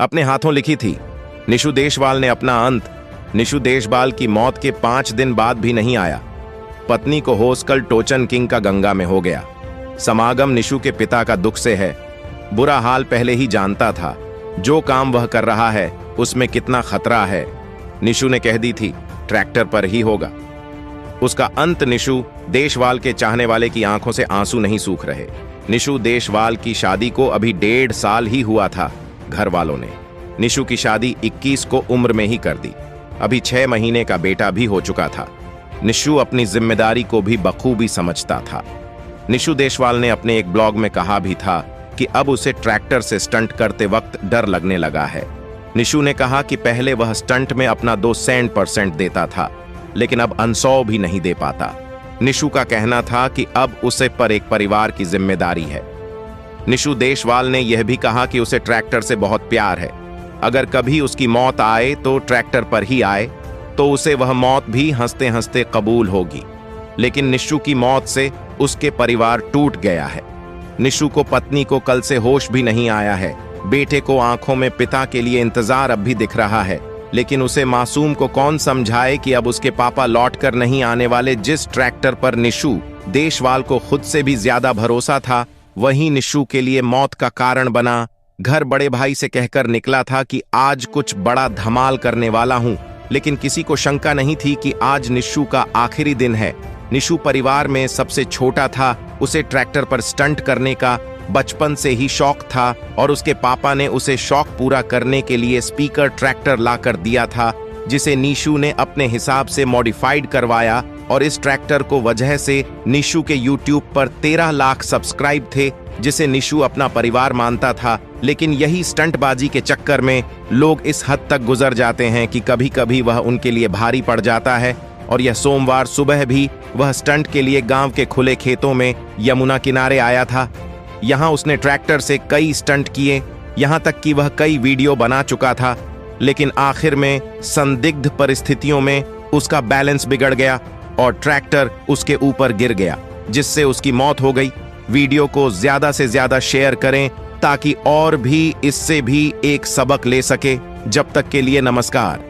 अपने हाथों लिखी थी। निशु देशवाल ने अपना अंत निशु देशवाल की मौत के 5 दिन बाद भी नहीं आया। पत्नी को होस्कल टोचन किंग का गंगा में हो गया। समागम निशु के पिता का दुख से है। बुरा हाल पहले ही जानता था। जो काम वह कर रहा है उसमें कितना खतरा है। निशु ने कह दी थी ट्रैक्टर पर ही होगा। उसका अंत निशु देशवाल के चाहने वाले की आंखों से आंसू नहीं सूख रहे। निशु देशवाल की शादी को अभी 1.5 साल ही हुआ था। घर वालों ने निशु की शादी 21 को उम्र में ही कर दी। अभी 6 महीने का बेटा भी हो चुका था। निशु अपनी जिम्मेदारी को भी बखूबी समझता था। निशु देशवाल ने अपने एक ब्लॉग में कहा भी था कि अब उसे ट्रैक्टर से स्टंट करते वक्त डर लगने लगा है। निशु ने कहा कि पहले वह स्टंट में अपना 200% देता था, लेकिन अब 100 भी नहीं दे पाता। निशु का कहना था कि अब उसे पर एक परिवार की जिम्मेदारी है। निशु देशवाल ने यह भी कहा कि उसे ट्रैक्टर से बहुत प्यार है। अगर कभी उसकी मौत आए तो ट्रैक्टर पर ही आए, तो उसे वह मौत भी हंसते हंसते कबूल होगी। लेकिन निशु की मौत से उसके परिवार टूट गया है। निशु को पत्नी को कल से होश भी नहीं आया है। बेटे को आंखों में पिता के लिए इंतजार अब भी दिख रहा है, लेकिन उसे मासूम को कौन समझाए कि अब उसके पापा लौट कर नहीं आने वाले। जिस ट्रैक्टर पर निशु देशवाल को खुद से भी ज्यादा भरोसा था, वही निशु के लिए मौत का कारण बना। घर बड़े भाई से कहकर निकला था कि आज कुछ बड़ा धमाल करने वाला हूं, लेकिन किसी को शंका नहीं थी कि आज निशु का आखिरी दिन है। निशु परिवार में सबसे छोटा था। उसे ट्रैक्टर पर स्टंट करने का बचपन से ही शौक था और उसके पापा ने उसे शौक पूरा करने के लिए स्पीकर ट्रैक्टर लाकर दिया था, जिसे निशु ने अपने हिसाब से मॉडिफाइड करवाया। और इस ट्रैक्टर को वजह से निशु के यूट्यूब पर 13 लाख सब्सक्राइब थे, जिसे निशु अपना परिवार मानता था। लेकिन यही स्टंटबाजी के चक्कर में लोग इस हद तक गुजर जाते हैं कि कभी कभी वह उनके लिए भारी पड़ जाता है। और यह सोमवार सुबह भी वह स्टंट के लिए गांव के खुले खेतों में यमुना किनारे आया था। यहां उसने ट्रैक्टर से कई स्टंट किए, यहां तक कि वह कई वीडियो बना चुका था। लेकिन आखिर में संदिग्ध परिस्थितियों में उसका बैलेंस बिगड़ गया और ट्रैक्टर उसके ऊपर गिर गया, जिससे उसकी मौत हो गई। वीडियो को ज्यादा से ज्यादा शेयर करें ताकि और भी इससे भी एक सबक ले सके। जब तक के लिए नमस्कार।